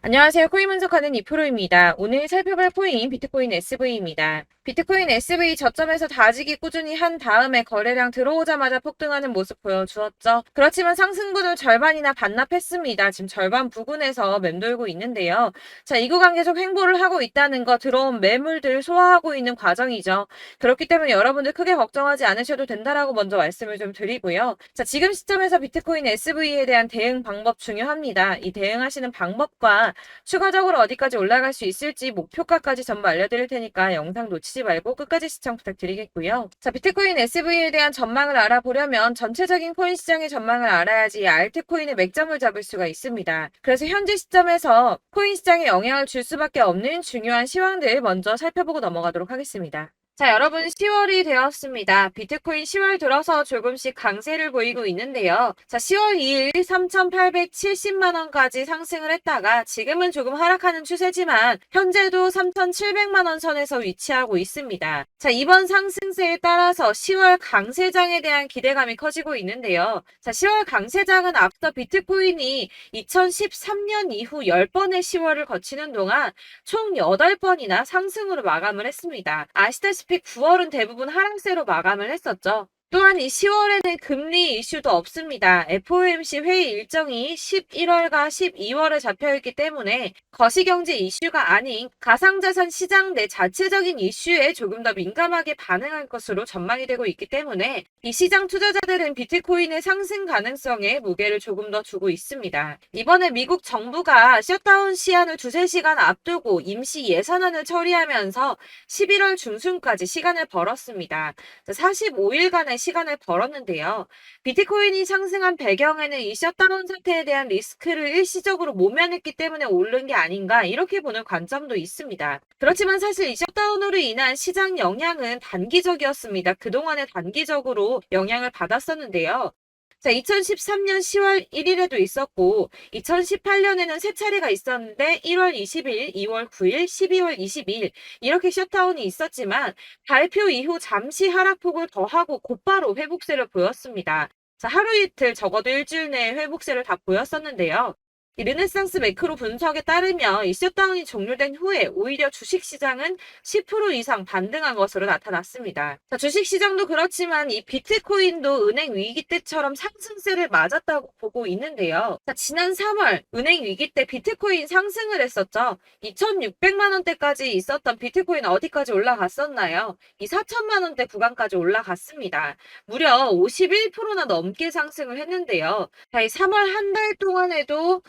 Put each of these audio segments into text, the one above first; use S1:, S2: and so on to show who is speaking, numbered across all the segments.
S1: 안녕하세요. 코인 분석하는 이프로입니다. 오늘 살펴볼 코인 비트코인 SV입니다. 비트코인 SV 저점에서 다지기 꾸준히 한 다음에 거래량 들어오자마자 폭등하는 모습 보여주었죠. 그렇지만 상승분을 절반이나 반납했습니다. 지금 절반 부근에서 맴돌고 있는데요. 자, 이 구간 계속 횡보를 하고 있다는 거, 들어온 매물들 소화하고 있는 과정이죠. 그렇기 때문에 여러분들 크게 걱정하지 않으셔도 된다라고 먼저 말씀을 좀 드리고요. 자, 지금 시점에서 비트코인 SV에 대한 대응 방법 중요합니다. 이 대응하시는 방법과 추가적으로 어디까지 올라갈 수 있을지 목표가까지 전부 알려드릴 테니까 영상 놓치지 말고 끝까지 시청 부탁드리겠고요. 자, 비트코인 SV에 대한 전망을 알아보려면 전체적인 코인 시장의 전망을 알아야지 알트코인의 맥점을 잡을 수가 있습니다. 그래서 현재 시점에서 코인 시장에 영향을 줄 수밖에 없는 중요한 시황들 먼저 살펴보고 넘어가도록 하겠습니다. 자, 여러분 10월이 되었습니다. 비트코인 10월 들어서 조금씩 강세를 보이고 있는데요. 자, 10월 2일 3,870만 원까지 상승을 했다가 지금은 조금 하락하는 추세지만 현재도 3,700만 원 선에서 위치하고 있습니다. 자, 이번 상승세에 따라서 10월 강세장에 대한 기대감이 커지고 있는데요. 자, 10월 강세장은 앞서 비트코인이 2013년 이후 10번의 10월을 거치는 동안 총 8번이나 상승으로 마감을 했습니다. 아시다시피 9월은 대부분 하락세로 마감을 했었죠. 또한 이 10월에는 금리 이슈도 없습니다. FOMC 회의 일정이 11월과 12월에 잡혀있기 때문에 거시경제 이슈가 아닌 가상자산 시장 내 자체적인 이슈에 조금 더 민감하게 반응할 것으로 전망이 되고 있기 때문에 이 시장 투자자들은 비트코인의 상승 가능성에 무게를 조금 더 두고 있습니다. 이번에 미국 정부가 셧다운 시한을 2~3시간 앞두고 임시 예산안을 처리하면서 11월 중순까지 시간을 벌었습니다. 45일간의 시간을 벌었는데요. 비트코인이 상승한 배경에는 이 셧다운 상태에 대한 리스크를 일시적으로 모면했기 때문에 오른 게 아닌가 이렇게 보는 관점도 있습니다. 그렇지만 사실 이 셧다운으로 인한 시장 영향은 단기적이었습니다. 그동안에 단기적으로 영향을 받았었는데요. 자, 2013년 10월 1일에도 있었고 2018년에는 세 차례가 있었는데 1월 20일, 2월 9일, 12월 22일 이렇게 셧다운이 있었지만 발표 이후 잠시 하락폭을 더하고 곧바로 회복세를 보였습니다. 자, 하루 이틀 적어도 일주일 내에 회복세를 다 보였었는데요. 이 르네상스 매크로 분석에 따르면 이 셧다운이 종료된 후에 오히려 주식시장은 10% 이상 반등한 것으로 나타났습니다. 자, 주식시장도 그렇지만 이 비트코인도 은행 위기 때처럼 상승세를 맞았다고 보고 있는데요. 자, 지난 3월 은행 위기 때 비트코인 상승을 했었죠. 2,600만 원대까지 있었던 비트코인 어디까지 올라갔었나요? 이 4천만 원대 구간까지 올라갔습니다. 무려 51%나 넘게 상승을 했는데요. 자, 이 3월 한 달 동안에도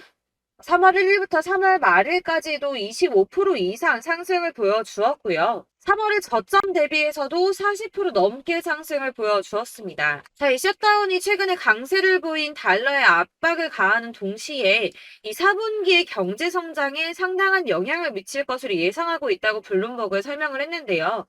S1: 3월 1일부터 3월 말일까지도 25% 이상 상승을 보여주었고요. 3월의 저점 대비해서도 40% 넘게 상승을 보여주었습니다. 자, 이 셧다운이 최근에 강세를 보인 달러에 압박을 가하는 동시에 이 4분기의 경제 성장에 상당한 영향을 미칠 것으로 예상하고 있다고 블룸버그에 설명을 했는데요.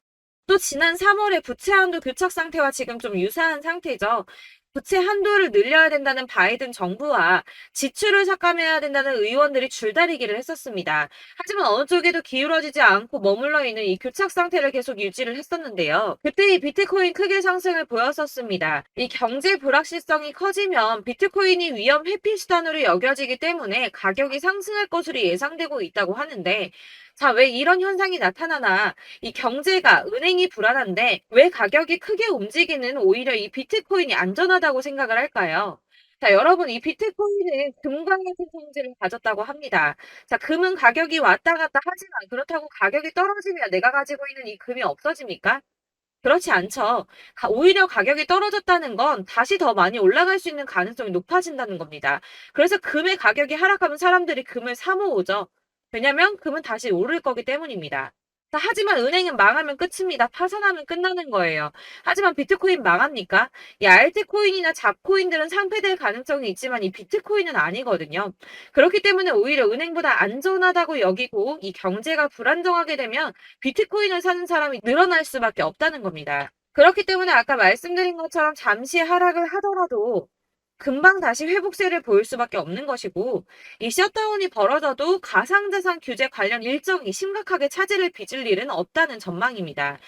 S1: 또 지난 3월에 부채 한도 교착 상태와 지금 좀 유사한 상태죠. 부채 한도를 늘려야 된다는 바이든 정부와 지출을 삭감해야 된다는 의원들이 줄다리기를 했었습니다. 하지만 어느 쪽에도 기울어지지 않고 머물러 있는 이 교착 상태를 계속 유지를 했었는데요. 그때 이 비트코인 크게 상승을 보였었습니다. 이 경제 불확실성이 커지면 비트코인이 위험 회피 수단으로 여겨지기 때문에 가격이 상승할 것으로 예상되고 있다고 하는데, 자, 왜 이런 현상이 나타나나? 이 경제가 은행이 불안한데 왜 가격이 크게 움직이는 오히려 이 비트코인이 안전하다고 생각을 할까요? 자, 여러분, 이 비트코인은 금과 같은 성질을 가졌다고 합니다. 자, 금은 가격이 왔다 갔다 하지만 그렇다고 가격이 떨어지면 내가 가지고 있는 이 금이 없어집니까? 그렇지 않죠. 오히려 가격이 떨어졌다는 건 다시 더 많이 올라갈 수 있는 가능성이 높아진다는 겁니다. 그래서 금의 가격이 하락하면 사람들이 금을 사 모으죠. 왜냐면 금은 다시 오를 거기 때문입니다. 자, 하지만 은행은 망하면 끝입니다. 파산하면 끝나는 거예요. 하지만 비트코인 망합니까? 이 알트코인이나 잡코인들은 상폐될 가능성이 있지만 이 비트코인은 아니거든요. 그렇기 때문에 오히려 은행보다 안전하다고 여기고 이 경제가 불안정하게 되면 비트코인을 사는 사람이 늘어날 수밖에 없다는 겁니다. 그렇기 때문에 아까 말씀드린 것처럼 잠시 하락을 하더라도 금방 다시 회복세를 보일 수밖에 없는 것이고, 이 셧다운이 벌어져도 가상자산 규제 관련 일정이 심각하게 차질을 빚을 일은 없다는 전망입니다.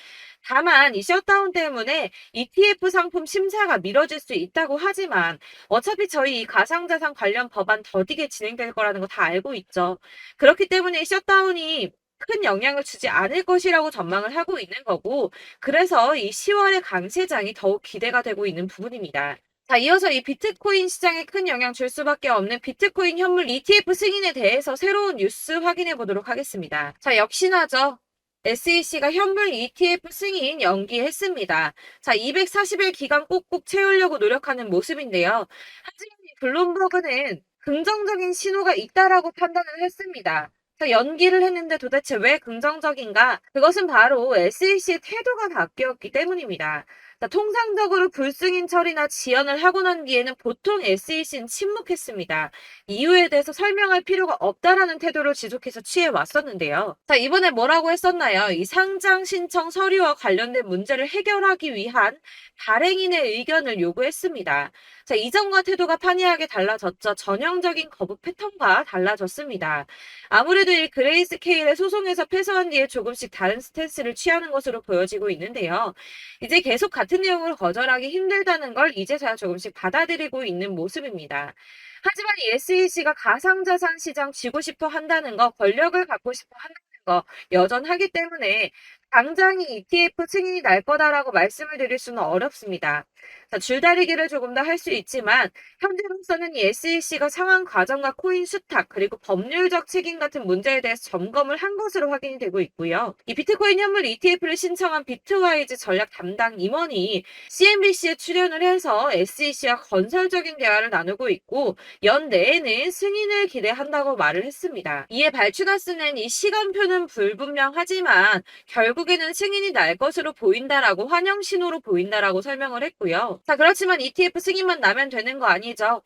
S1: 다만 이 셧다운 때문에 ETF 상품 심사가 미뤄질 수 있다고 하지만 어차피 저희 이 가상자산 관련 법안 더디게 진행될 거라는 거 다 알고 있죠. 그렇기 때문에 이 셧다운이 큰 영향을 주지 않을 것이라고 전망을 하고 있는 거고, 그래서 이 10월의 강세장이 더욱 기대가 되고 있는 부분입니다. 자, 이어서 이 비트코인 시장에 큰 영향 줄 수밖에 없는 비트코인 현물 ETF 승인에 대해서 새로운 뉴스 확인해 보도록 하겠습니다. 자, 역시나죠. SEC가 현물 ETF 승인 연기했습니다. 자, 240일 기간 꼭꼭 채우려고 노력하는 모습인데요. 하지만 이 블룸버그는 긍정적인 신호가 있다라고 판단을 했습니다. 자, 연기를 했는데 도대체 왜 긍정적인가? 그것은 바로 SEC의 태도가 바뀌었기 때문입니다. 자, 통상적으로 불승인 처리나 지연을 하고 난 뒤에는 보통 SEC는 침묵했습니다. 이유에 대해서 설명할 필요가 없다라는 태도를 지속해서 취해 왔었는데요. 자, 이번에 뭐라고 했었나요? 이 상장 신청 서류와 관련된 문제를 해결하기 위한 발행인의 의견을 요구했습니다. 자, 이전과 태도가 판이하게 달라졌죠. 전형적인 거부 패턴과 달라졌습니다. 아무래도 이 그레이스케일의 소송에서 패소한 뒤에 조금씩 다른 스탠스를 취하는 것으로 보여지고 있는데요. 이제 계속 같은 내용을 거절하기 힘들다는 걸 이제서야 조금씩 받아들이고 있는 모습입니다. 하지만 이 SEC가 가상자산 시장 쥐고 싶어 한다는 거, 권력을 갖고 싶어 한다는 거 여전하기 때문에 당장이 ETF 승인이 날 거다라고 말씀을 드릴 수는 어렵습니다. 자, 줄다리기를 조금 더 할 수 있지만 현재로서는 이 SEC가 상한 과정과 코인 수탁 그리고 법률적 책임 같은 문제에 대해서 점검을 한 것으로 확인이 되고 있고요. 이 비트코인 현물 ETF를 신청한 비트와이즈 전략 담당 임원이 CNBC에 출연을 해서 SEC와 건설적인 대화를 나누고 있고 연내에는 승인을 기대한다고 말을 했습니다. 이에 발추가스는 이 시간표는 불분명하지만 결국에는 승인이 날 것으로 보인다라고 환영 신호로 보인다라고 설명을 했고요. 자, 그렇지만 ETF 승인만 나면 되는 거 아니죠.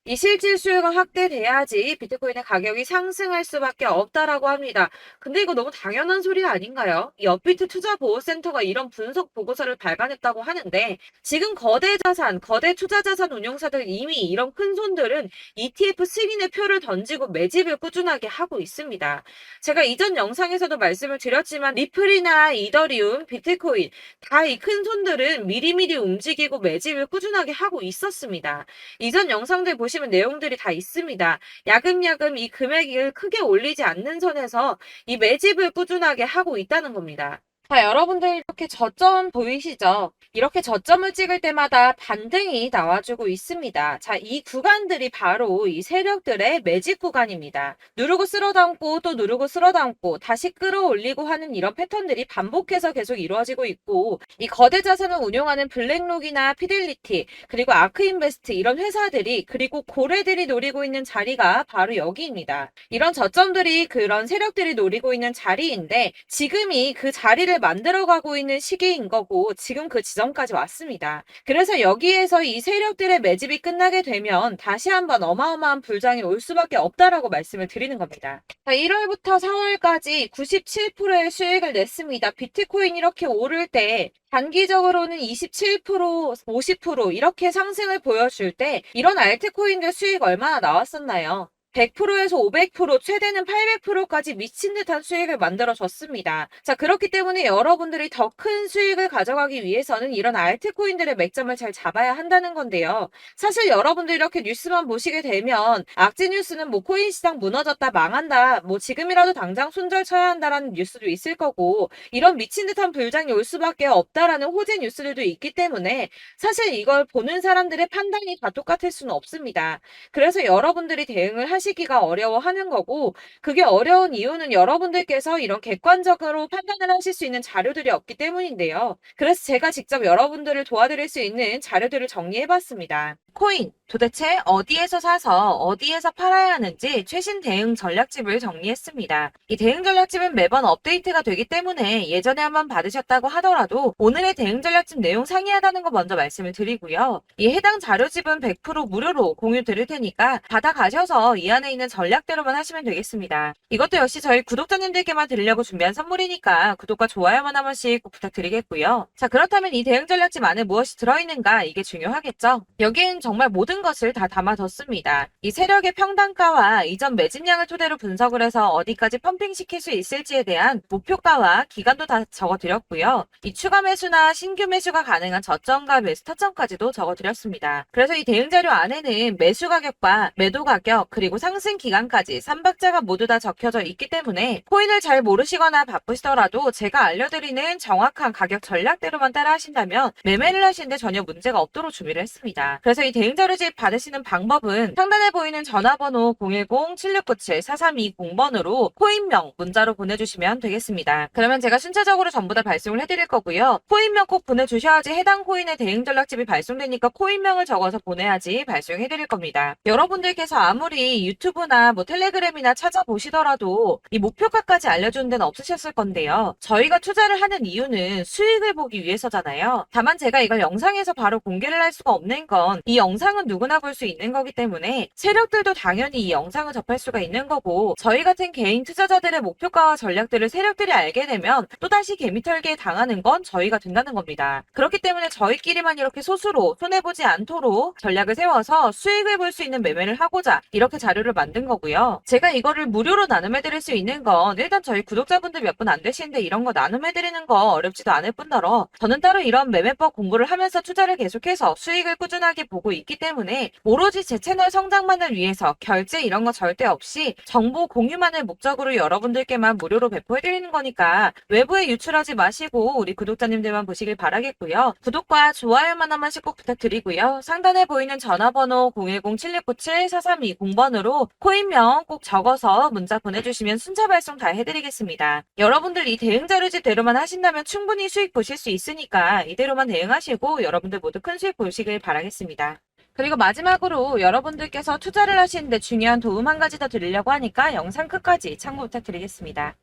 S1: 이 실질 수요가 확대돼야지 비트코인의 가격이 상승할 수밖에 없다라고 합니다. 근데 이거 너무 당연한 소리 아닌가요? 이 업비트 투자보호센터가 이런 분석 보고서를 발간했다고 하는데 지금 거대 자산, 거대 투자자산 운용사들 이미 이런 큰 손들은 ETF 승인의 표를 던지고 매집을 꾸준하게 하고 있습니다. 제가 이전 영상에서도 말씀을 드렸지만 리플이나 이더리움, 비트코인 다 이 큰 손들은 미리미리 움직이고 매집을 꾸준하게 하고 있었습니다. 이전 영상들 보시면 내용들이 다 있습니다. 야금야금 이 금액을 크게 올리지 않는 선에서 이 매집을 꾸준하게 하고 있다는 겁니다. 자, 여러분들 이렇게 저점 보이시죠? 이렇게 저점을 찍을 때마다 반등이 나와주고 있습니다. 자, 이 구간들이 바로 이 세력들의 매집 구간입니다. 누르고 쓸어담고 또 누르고 쓸어담고 다시 끌어올리고 하는 이런 패턴들이 반복해서 계속 이루어지고 있고 이 거대 자산을 운용하는 블랙록이나 피델리티 그리고 아크인베스트 이런 회사들이 그리고 고래들이 노리고 있는 자리가 바로 여기입니다. 이런 저점들이 그런 세력들이 노리고 있는 자리인데 지금이 그 자리를 만들어가고 있는 시기인 거고 지금 그 지점까지 왔습니다. 그래서 여기에서 이 세력들의 매집이 끝나게 되면 다시 한번 어마어마한 불장이 올 수밖에 없다라고 말씀을 드리는 겁니다. 자, 1월부터 4월까지 97%의 수익을 냈습니다. 비트코인 이렇게 오를 때 단기적으로는 27%, 50% 이렇게 상승을 보여줄 때 이런 알트코인들 수익 얼마나 나왔었나요? 100%에서 500%, 최대는 800%까지 미친 듯한 수익을 만들어줬습니다. 자, 그렇기 때문에 여러분들이 더 큰 수익을 가져가기 위해서는 이런 알트코인들의 맥점을 잘 잡아야 한다는 건데요. 사실 여러분들 이렇게 뉴스만 보시게 되면 악재 뉴스는 뭐 코인 시장 무너졌다, 망한다, 뭐 지금이라도 당장 손절 쳐야 한다라는 뉴스도 있을 거고 이런 미친 듯한 불장이 올 수밖에 없다라는 호재 뉴스들도 있기 때문에 사실 이걸 보는 사람들의 판단이 다 똑같을 수는 없습니다. 그래서 여러분들이 대응을 하시기가 어려워하는 거고 그게 어려운 이유는 여러분들께서 이런 객관적으로 판단을 하실 수 있는 자료들이 없기 때문인데요. 그래서 제가 직접 여러분들을 도와드릴 수 있는 자료들을 정리해봤습니다. 코인 도대체 어디에서 사서 어디에서 팔아야 하는지 최신 대응 전략집을 정리했습니다. 이 대응 전략집은 매번 업데이트가 되기 때문에 예전에 한번 받으셨다고 하더라도 오늘의 대응 전략집 내용 상이하다는 거 먼저 말씀을 드리고요. 이 해당 자료집은 100% 무료로 공유 드릴 테니까 받아가셔서 이 이 안에 있는 전략대로만 하시면 되겠습니다. 이것도 역시 저희 구독자님들께만 드리려고 준비한 선물이니까 구독과 좋아요만 한 번씩 꼭 부탁드리겠고요. 자, 그렇다면 이 대응 전략집 안에 무엇이 들어있는가, 이게 중요하겠죠? 여기엔 정말 모든 것을 다 담아뒀습니다. 이 세력의 평단가와 이전 매집량을 토대로 분석을 해서 어디까지 펌핑시킬 수 있을지에 대한 목표가와 기간도 다 적어드렸고요. 이 추가 매수나 신규 매수가 가능한 저점과 매수 타점까지도 적어드렸습니다. 그래서 이 대응 자료 안에는 매수 가격과 매도 가격 그리고 상승 기간까지 3박자가 모두 다 적혀져 있기 때문에 코인을 잘 모르시거나 바쁘시더라도 제가 알려드리는 정확한 가격 전략대로만 따라 하신다면 매매를 하시는데 전혀 문제가 없도록 준비를 했습니다. 그래서 이 대응 자료집 받으시는 방법은 상단에 보이는 전화번호 010-7697-4320번으로 코인명 문자로 보내주시면 되겠습니다. 그러면 제가 순차적으로 전부 다 발송을 해드릴 거고요. 코인명 꼭 보내주셔야지 해당 코인의 대응 전략집이 발송되니까 코인명을 적어서 보내야지 발송해드릴 겁니다. 여러분들께서 아무리 유튜브나 텔레그램이나 찾아보시더라도 이 목표가까지 알려주는 데는 없으셨을 건데요. 저희가 투자를 하는 이유는 수익을 보기 위해서잖아요. 다만 제가 이걸 영상에서 바로 공개를 할 수가 없는 건 이 영상은 누구나 볼 수 있는 거기 때문에 세력들도 당연히 이 영상을 접할 수가 있는 거고, 저희 같은 개인 투자자들의 목표가와 전략들을 세력들이 알게 되면 또다시 개미털기에 당하는 건 저희가 된다는 겁니다. 그렇기 때문에 저희끼리만 이렇게 소수로 손해보지 않도록 전략을 세워서 수익을 볼 수 있는 매매를 하고자 이렇게 자료를 만든 거고요. 제가 이거를 무료로 나눔해드릴 수 있는 건 일단 저희 구독자분들 몇 분 안 되시는데 이런 거 나눔해드리는 거 어렵지도 않을 뿐더러 저는 따로 이런 매매법 공부를 하면서 투자를 계속해서 수익을 꾸준하게 보고 있기 때문에 오로지 제 채널 성장만을 위해서 결제 이런 거 절대 없이 정보 공유만을 목적으로 여러분들께만 무료로 배포해드리는 거니까 외부에 유출하지 마시고 우리 구독자님들만 보시길 바라겠고요. 구독과 좋아요만 한 번씩 꼭 부탁드리고요. 상단에 보이는 전화번호 010-7697-4320번으로 코인명 꼭 적어서 문자 보내주시면 순차 발송 다 해드리겠습니다. 여러분들 이 대응 자료집대로만 하신다면 충분히 수익 보실 수 있으니까 이대로만 대응하시고 여러분들 모두 큰 수익 보시길 바라겠습니다. 그리고 마지막으로 여러분들께서 투자를 하시는데 중요한 도움 한 가지 더 드리려고 하니까 영상 끝까지 참고 부탁드리겠습니다.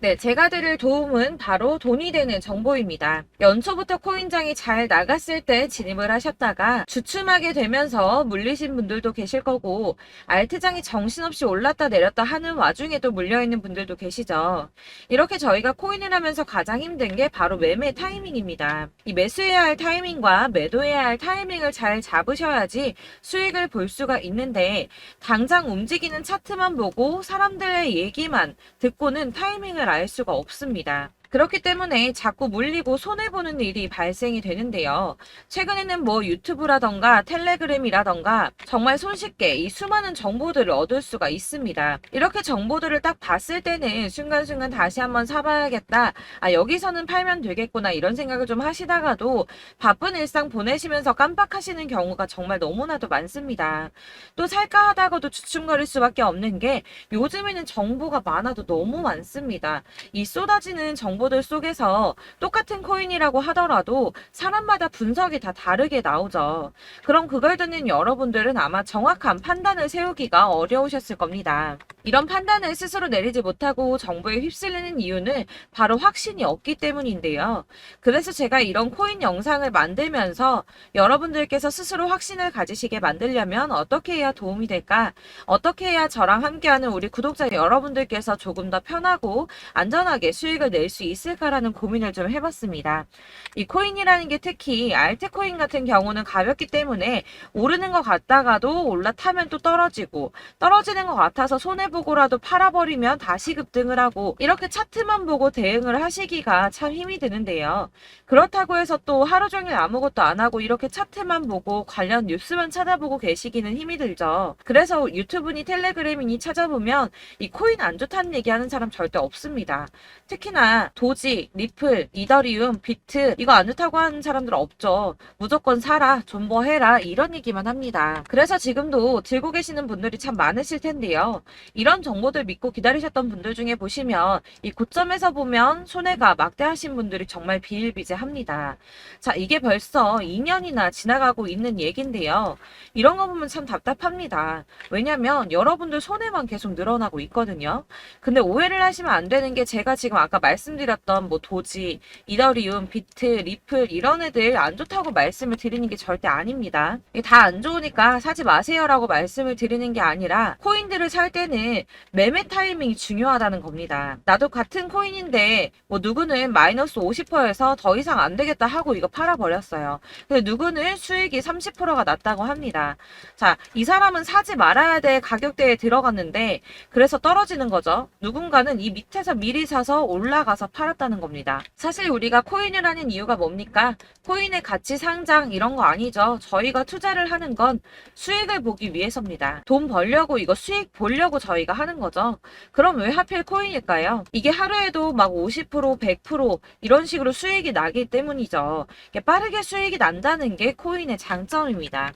S1: 네, 제가 드릴 도움은 바로 돈이 되는 정보입니다. 연초부터 코인장이 잘 나갔을 때 진입을 하셨다가 주춤하게 되면서 물리신 분들도 계실 거고, 알트장이 정신없이 올랐다 내렸다 하는 와중에도 물려있는 분들도 계시죠. 이렇게 저희가 코인을 하면서 가장 힘든 게 바로 매매 타이밍입니다. 이 매수해야 할 타이밍과 매도해야 할 타이밍을 잘 잡으셔야지 수익을 볼 수가 있는데, 당장 움직이는 차트만 보고 사람들의 얘기만 듣고는 타이밍을 알 수가 없습니다. 그렇기 때문에 자꾸 물리고 손해보는 일이 발생이 되는데요. 최근에는 유튜브라던가 텔레그램이라던가 정말 손쉽게 이 수많은 정보들을 얻을 수가 있습니다. 이렇게 정보들을 딱 봤을 때는 순간순간 다시 한번 사봐야겠다, 여기서는 팔면 되겠구나 이런 생각을 좀 하시다가도 바쁜 일상 보내시면서 깜빡하시는 경우가 정말 너무나도 많습니다. 또 살까 하다가도 주춤거릴 수밖에 없는 게 요즘에는 정보가 많아도 너무 많습니다. 이 쏟아지는 정보들 속에서 똑같은 코인이라고 하더라도 사람마다 분석이 다 다르게 나오죠. 그럼 그걸 듣는 여러분들은 아마 정확한 판단을 세우기가 어려우셨을 겁니다. 이런 판단을 스스로 내리지 못하고 정보에 휩쓸리는 이유는 바로 확신이 없기 때문인데요. 그래서 제가 이런 코인 영상을 만들면서 여러분들께서 스스로 확신을 가지시게 만들려면 어떻게 해야 도움이 될까? 어떻게 해야 저랑 함께하는 우리 구독자 여러분들께서 조금 더 편하고 안전하게 수익을 낼 수 있을까라는 고민을 좀 해봤습니다. 이 코인이라는 게 특히 알트코인 같은 경우는 가볍기 때문에 오르는 것 같다가도 올라타면 또 떨어지고, 떨어지는 것 같아서 손해보고라도 팔아버리면 다시 급등을 하고, 이렇게 차트만 보고 대응을 하시기가 참 힘이 드는데요. 그렇다고 해서 또 하루 종일 아무것도 안 하고 이렇게 차트만 보고 관련 뉴스만 찾아보고 계시기는 힘이 들죠. 그래서 유튜브니 텔레그램이니 찾아보면 이 코인 안 좋다는 얘기하는 사람 절대 없습니다. 특히나 도지, 리플, 이더리움, 비트 이거 안 좋다고 하는 사람들 없죠. 무조건 사라, 존버해라 이런 얘기만 합니다. 그래서 지금도 들고 계시는 분들이 참 많으실 텐데요. 이런 정보들 믿고 기다리셨던 분들 중에 보시면 이 고점에서 보면 손해가 막대하신 분들이 정말 비일비재합니다. 자, 이게 벌써 2년이나 지나가고 있는 얘긴데요. 이런 거 보면 참 답답합니다. 왜냐면 여러분들 손해만 계속 늘어나고 있거든요. 근데 오해를 하시면 안 되는 게 제가 지금 아까 말씀드렸던 말씀드렸던 뭐 도지, 이더리움, 비트, 리플 이런 애들 안 좋다고 말씀을 드리는 게 절대 아닙니다. 이게 다 안 좋으니까 사지 마세요라고 말씀을 드리는 게 아니라 코인들을 살 때는 매매 타이밍이 중요하다는 겁니다. 나도 같은 코인인데 뭐 누구는 마이너스 50%에서 더 이상 안 되겠다 하고 이거 팔아버렸어요. 근데 누구는 수익이 30%가 났다고 합니다. 자, 이 사람은 사지 말아야 될 가격대에 들어갔는데 그래서 떨어지는 거죠. 누군가는 이 밑에서 미리 사서 올라가서 팔았다는 겁니다. 사실 우리가 코인을 하는 이유가 뭡니까? 코인의 가치 상장 이런 거 아니죠. 저희가 투자를 하는 건 수익을 보기 위해서입니다. 돈 벌려고 이거 수익 보려고 저희가 하는 거죠. 그럼 왜 하필 코인일까요? 이게 하루에도 막 50%, 100% 이런 식으로 수익이 나기 때문이죠. 빠르게 수익이 난다는 게 코인의 장점입니다.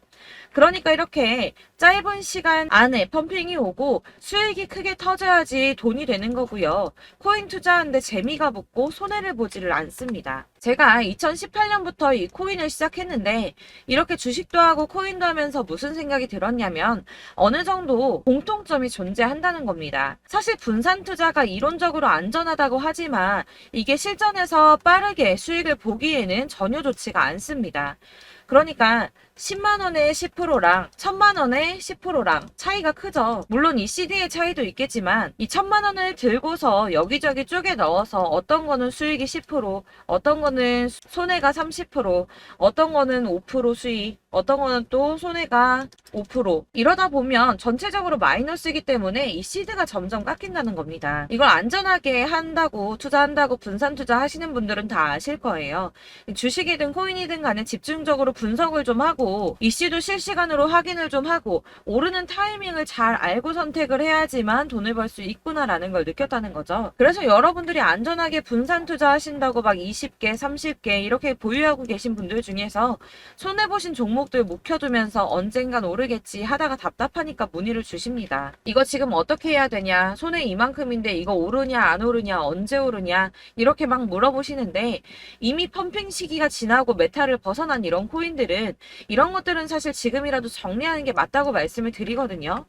S1: 그러니까 이렇게 짧은 시간 안에 펌핑이 오고 수익이 크게 터져야지 돈이 되는 거고요. 코인 투자하는데 재미가 붙고 손해를 보지를 않습니다. 제가 2018년부터 이 코인을 시작했는데 이렇게 주식도 하고 코인도 하면서 무슨 생각이 들었냐면 어느 정도 공통점이 존재한다는 겁니다. 사실 분산 투자가 이론적으로 안전하다고 하지만 이게 실전에서 빠르게 수익을 보기에는 전혀 좋지가 않습니다. 그러니까 10만원에 10%랑 1000만원에 10%랑 차이가 크죠. 물론 이 CD의 차이도 있겠지만 이 1000만원을 들고서 여기저기 쪼개 넣어서 어떤 거는 수익이 10%, 어떤 거는 손해가 30%, 어떤 거는 5% 수익, 어떤 거는 또 손해가 5%. 이러다 보면 전체적으로 마이너스이기 때문에 이 시드가 점점 깎인다는 겁니다. 이걸 안전하게 한다고 투자한다고 분산 투자 하시는 분들은 다 아실 거예요. 주식이든 코인이든 간에 집중적으로 분석을 좀 하고 이슈도 실시간으로 확인을 좀 하고 오르는 타이밍을 잘 알고 선택을 해야지만 돈을 벌 수 있구나라는 걸 느꼈다는 거죠. 그래서 여러분들이 안전하게 분산 투자하신다고 막 20개, 30개 이렇게 보유하고 계신 분들 중에서 손해보신 종목들 묵혀두면서 언젠간 오르겠지 하다가 답답하니까 문의를 주십니다. 이거 지금 어떻게 해야 되냐? 손해 이만큼인데 이거 오르냐 안 오르냐 언제 오르냐 이렇게 막 물어보시는데 이미 펌핑 시기가 지나고 메타를 벗어난 이런 코인들은 이런 것들은 사실 지금이라도 정리하는 게 맞다고 말씀을 드리거든요.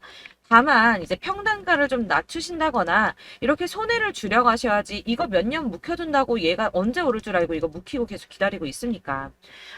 S1: 다만 이제 평단가를 좀 낮추신다거나 이렇게 손해를 줄여가셔야지 이거 몇 년 묵혀둔다고 얘가 언제 오를 줄 알고 이거 묵히고 계속 기다리고 있습니까?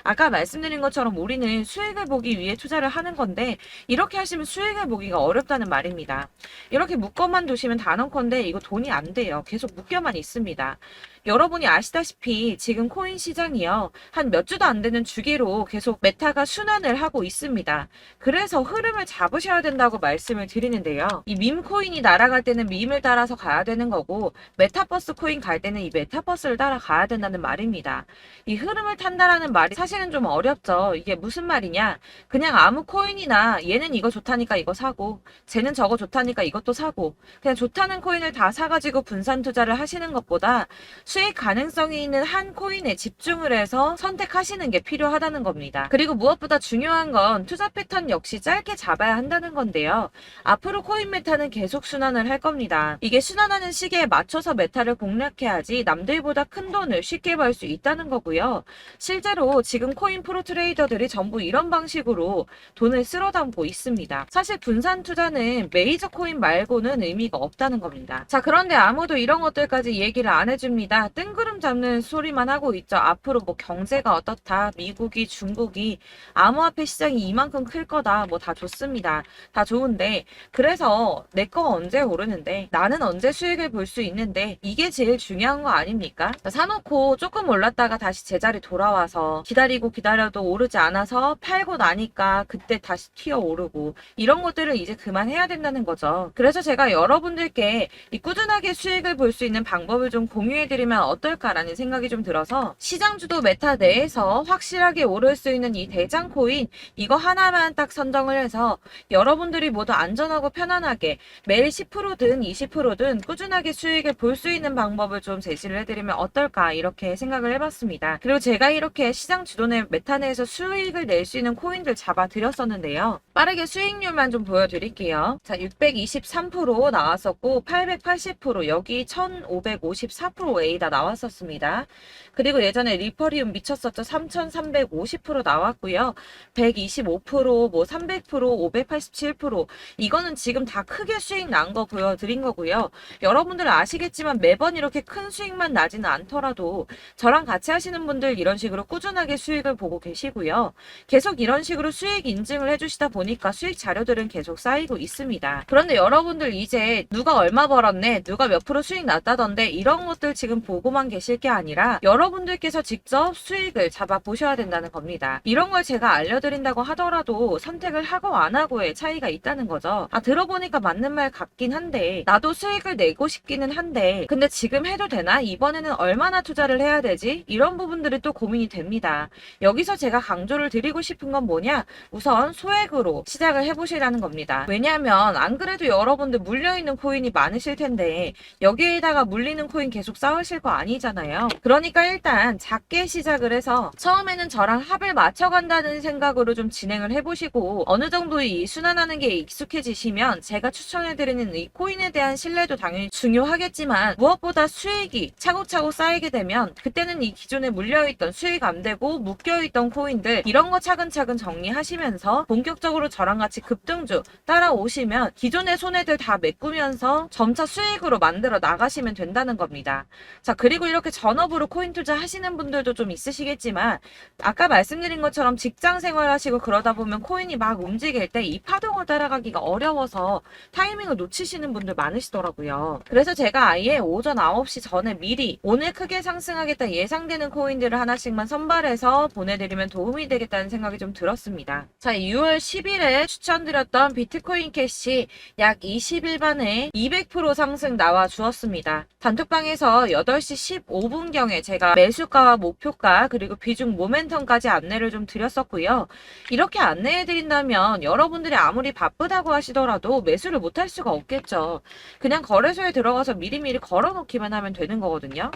S1: 아까 말씀드린 것처럼 우리는 수익을 보기 위해 투자를 하는 건데 이렇게 하시면 수익을 보기가 어렵다는 말입니다. 이렇게 묶어만 두시면 단언컨대 이거 돈이 안 돼요. 계속 묶여만 있습니다. 여러분이 아시다시피 지금 코인 시장이요. 한 몇 주도 안 되는 주기로 계속 메타가 순환을 하고 있습니다. 그래서 흐름을 잡으셔야 된다고 말씀을 드리는데요. 이 밈 코인이 날아갈 때는 밈을 따라서 가야 되는 거고 메타버스 코인 갈 때는 이 메타버스를 따라가야 된다는 말입니다. 이 흐름을 탄다라는 말이 사실은 좀 어렵죠. 이게 무슨 말이냐. 그냥 아무 코인이나 얘는 이거 좋다니까 이거 사고 쟤는 저거 좋다니까 이것도 사고 그냥 좋다는 코인을 다 사가지고 분산 투자를 하시는 것보다 수익 가능성이 있는 한 코인에 집중을 해서 선택하시는 게 필요하다는 겁니다. 그리고 무엇보다 중요한 건 투자 패턴 역시 짧게 잡아야 한다는 건데요. 앞으로 코인 메타는 계속 순환을 할 겁니다. 이게 순환하는 시기에 맞춰서 메타를 공략해야지 남들보다 큰 돈을 쉽게 벌 수 있다는 거고요. 실제로 지금 코인 프로 트레이더들이 전부 이런 방식으로 돈을 쓸어 담고 있습니다. 사실 분산 투자는 메이저 코인 말고는 의미가 없다는 겁니다. 자, 그런데 아무도 이런 것들까지 얘기를 안 해줍니다. 뜬구름 잡는 소리만 하고 있죠. 앞으로 뭐 경제가 어떻다, 미국이, 중국이, 암호화폐 시장이 이만큼 클 거다, 뭐 다 좋습니다. 다 좋은데 그래서 내 거 언제 오르는데 나는 언제 수익을 볼 수 있는데 이게 제일 중요한 거 아닙니까? 사놓고 조금 올랐다가 다시 제자리 돌아와서 기다리고 기다려도 오르지 않아서 팔고 나니까 그때 다시 튀어 오르고 이런 것들을 이제 그만해야 된다는 거죠. 그래서 제가 여러분들께 이 꾸준하게 수익을 볼 수 있는 방법을 좀 공유해드리면 어떨까라는 생각이 좀 들어서 시장주도 메타 내에서 확실하게 오를 수 있는 이 대장 코인 이거 하나만 딱 선정을 해서 여러분들이 모두 안전하고 편안하게 매일 10%든 20%든 꾸준하게 수익을 볼 수 있는 방법을 좀 제시를 해드리면 어떨까 이렇게 생각을 해봤습니다. 그리고 제가 이렇게 시장 주도내 메타 내에서 수익을 낼 수 있는 코인들 잡아드렸었는데요. 빠르게 수익률만 좀 보여드릴게요. 자, 623% 나왔었고 880% 여기 1554% 다 나왔었습니다. 그리고 예전에 리퍼리움 미쳤었죠. 3350% 나왔고요. 125%, 뭐 300%, 587% 이거는 지금 다 크게 수익 난 거 보여드린 거고요. 여러분들 아시겠지만 매번 이렇게 큰 수익만 나지는 않더라도 저랑 같이 하시는 분들 이런 식으로 꾸준하게 수익을 보고 계시고요. 계속 이런 식으로 수익 인증을 해주시다 보니까 수익 자료들은 계속 쌓이고 있습니다. 그런데 여러분들 이제 누가 얼마 벌었네, 누가 몇 프로 수익 났다던데 이런 것들 지금 보고만 계실 게 아니라 여러분들께서 직접 수익을 잡아 보셔야 된다는 겁니다. 이런 걸 제가 알려드린다고 하더라도 선택을 하고 안 하고의 차이가 있다는 거죠. 아, 들어보니까 맞는 말 같긴 한데 나도 수익을 내고 싶기는 한데 근데 지금 해도 되나? 이번에는 얼마나 투자를 해야 되지? 이런 부분들이 또 고민이 됩니다. 여기서 제가 강조를 드리고 싶은 건 뭐냐? 우선 소액으로 시작을 해보시라는 겁니다. 왜냐하면 안 그래도 여러분들 물려있는 코인이 많으실 텐데 여기에다가 물리는 코인 계속 쌓으실 거 아니잖아요. 그러니까 일단 작게 시작을 해서 처음에는 저랑 합을 맞춰간다는 생각으로 좀 진행을 해보시고 어느 정도 이 순환하는 게 익숙해지시면 제가 추천해드리는 이 코인에 대한 신뢰도 당연히 중요하겠지만 무엇보다 수익이 차곡차곡 쌓이게 되면 그때는 이 기존에 물려있던 수익 안 되고 묶여있던 코인들 이런 거 차근차근 정리하시면서 본격적으로 저랑 같이 급등주 따라오시면 기존의 손해들 다 메꾸면서 점차 수익으로 만들어 나가시면 된다는 겁니다. 자, 그리고 이렇게 전업으로 코인 투자 하시는 분들도 좀 있으시겠지만 아까 말씀드린 것처럼 직장 생활 하시고 그러다 보면 코인이 막 움직일 때 이 파동을 따라가기가 어려워서 타이밍을 놓치시는 분들 많으시더라고요. 그래서 제가 아예 오전 9시 전에 미리 오늘 크게 상승하겠다 예상되는 코인들을 하나씩만 선발해서 보내드리면 도움이 되겠다는 생각이 좀 들었습니다. 자, 6월 10일에 추천드렸던 비트코인 캐시 약 20일 만에 200% 상승 나와 주었습니다. 단톡방에서 8시 15분경에 제가 매수가와 목표가 그리고 비중 모멘텀까지 안내를 좀 드렸었고요. 이렇게 안내해드린다면 여러분들이 아무리 바쁘다고 하시더라도 매수를 못할 수가 없겠죠. 그냥 거래소에 들어가서 미리미리 걸어놓기만 하면 되는 거거든요.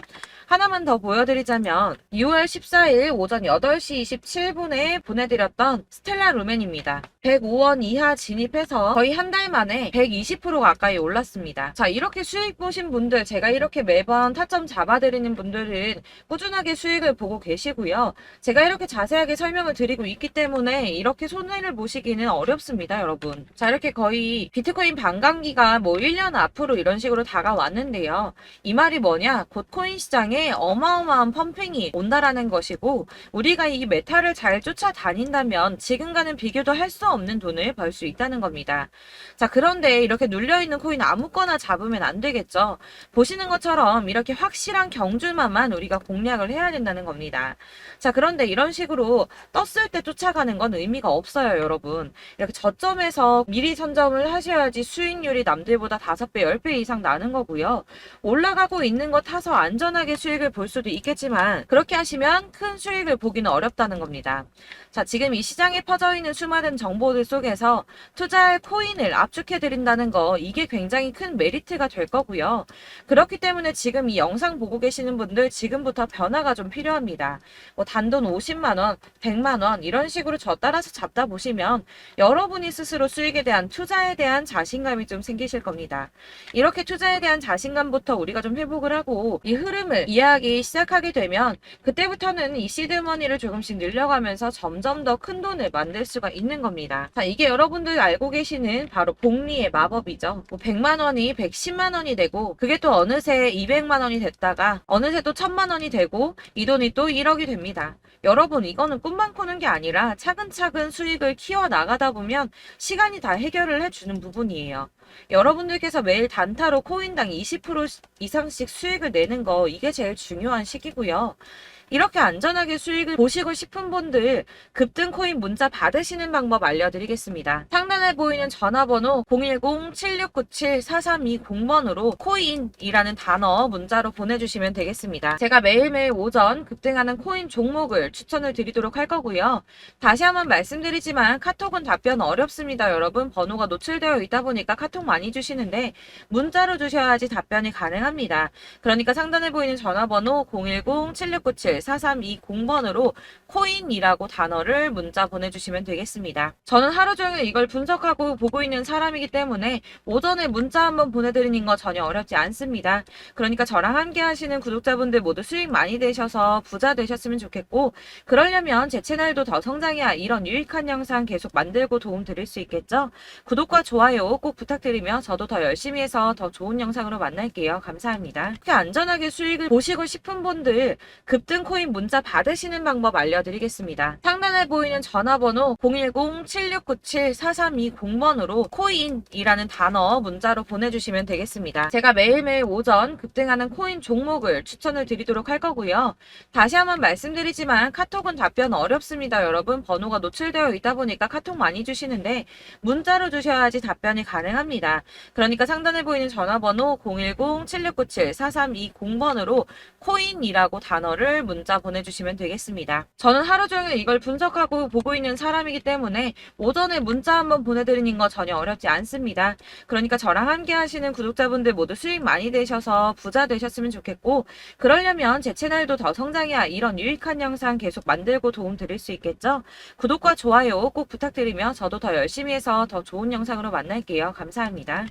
S1: 하나만 더 보여드리자면 6월 14일 오전 8시 27분에 보내드렸던 스텔라 루멘입니다. 105원 이하 진입해서 거의 한 달 만에 120% 가까이 올랐습니다. 자, 이렇게 수익 보신 분들, 제가 이렇게 매번 타점 잡아드리는 분들은 꾸준하게 수익을 보고 계시고요. 제가 이렇게 자세하게 설명을 드리고 있기 때문에 이렇게 손해를 보시기는 어렵습니다, 여러분. 자, 이렇게 거의 비트코인 반감기가 뭐 1년 앞으로 이런 식으로 다가왔는데요. 이 말이 뭐냐? 곧 코인 시장에 어마어마한 펌핑이 온다라는 것이고 우리가 이 메타를 잘 쫓아다닌다면 지금과는 비교도 할 수 없는 돈을 벌 수 있다는 겁니다. 자, 그런데 이렇게 눌려있는 코인 아무거나 잡으면 안 되겠죠. 보시는 것처럼 이렇게 확실한 경주만만 우리가 공략을 해야 된다는 겁니다. 자, 그런데 이런 식으로 떴을 때 쫓아가는 건 의미가 없어요, 여러분. 이렇게 저점에서 미리 선점을 하셔야지 수익률이 남들보다 5배, 10배 이상 나는 거고요. 올라가고 있는 거 타서 안전하게 수익을 볼 수도 있겠지만 그렇게 하시면 큰 수익을 보기는 어렵다는 겁니다. 자, 지금 이 시장에 퍼져 있는 수많은 정보들 속에서 투자할 코인을 압축해드린다는 거 이게 굉장히 큰 메리트가 될 거고요. 그렇기 때문에 지금 이 영상 보고 계시는 분들 지금부터 변화가 좀 필요합니다. 뭐 단돈 50만원, 100만원 이런 식으로 저 따라서 잡다 보시면 여러분이 스스로 수익에 대한 투자에 대한 자신감이 좀 생기실 겁니다. 이렇게 투자에 대한 자신감부터 우리가 좀 회복을 하고 이 흐름을 이해하기 시작하게 되면 그때부터는 이 시드머니를 조금씩 늘려가면서 점점 더 큰 돈을 만들 수가 있는 겁니다. 자, 이게 여러분들 알고 계시는 바로 복리의 마법이죠. 뭐 100만원이 110만원이 되고 그게 또 어느새 200만원이 됐다가 어느새 또 1000만원이 되고 이 돈이 또 1억이 됩니다. 여러분, 이거는 꿈만 꾸는 게 아니라 차근차근 수익을 키워 나가다 보면 시간이 다 해결을 해주는 부분이에요. 여러분들께서 매일 단타로 코인당 20% 이상씩 수익을 내는 거 이게 제일 중요한 시기고요. 이렇게 안전하게 수익을 보시고 싶은 분들 급등 코인 문자 받으시는 방법 알려드리겠습니다. 상단에 보이는 전화번호 010-7697-4320번으로 코인이라는 단어 문자로 보내주시면 되겠습니다. 제가 매일매일 오전 급등하는 코인 종목을 추천을 드리도록 할 거고요. 다시 한번 말씀드리지만 카톡은 답변 어렵습니다. 여러분, 번호가 노출되어 있다 보니까 카톡 많이 주시는데 문자로 주셔야지 답변이 가능합니다. 그러니까 상단에 보이는 전화번호 010-7697 432 0번으로 코인이라고 단어를 문자 보내주시면 되겠습니다. 저는 하루 종일 이걸 분석하고 보고 있는 사람이기 때문에 오전에 문자 한번 보내드리는 거 전혀 어렵지 않습니다. 그러니까 저랑 함께 하시는 구독자분들 모두 수익 많이 되셔서 부자 되셨으면 좋겠고, 그러려면 제 채널도 더 성장해야 이런 유익한 영상 계속 만들고 도움 드릴 수 있겠죠? 구독과 좋아요 꼭 부탁드리며 저도 더 열심히 해서 더 좋은 영상으로 만날게요. 감사합니다. 이렇게 안전하게 수익을 보시고 싶은 분들 급등 코인 문자 받으시는 방법 알려드리겠습니다. 상단에 보이는 전화번호 010-7697-4320번으로 코인이라는 단어 문자로 보내주시면 되겠습니다. 제가 매일매일 오전 급등하는 코인 종목을 추천을 드리도록 할 거고요. 다시 한번 말씀드리지만 카톡은 답변 어렵습니다. 여러분, 번호가 노출되어 있다 보니까 카톡 많이 주시는데 문자로 주셔야지 답변이 가능합니다. 그러니까 상단에 보이는 전화번호 010-7697-4320번으로 코인이라고 단어를 문자 보내주시면 되겠습니다. 저는 하루 종일 이걸 분석하고 보고 있는 사람이기 때문에 오전에 문자 한번 보내드리는 거 전혀 어렵지 않습니다. 그러니까 저랑 함께 하시는 구독자분들 모두 수익 많이 되셔서 부자 되셨으면 좋겠고, 그러려면 제 채널도 더 성장해야 이런 유익한 영상 계속 만들고 도움 드릴 수 있겠죠? 구독과 좋아요 꼭 부탁드리며 저도 더 열심히 해서 더 좋은 영상으로 만날게요. 감사합니다.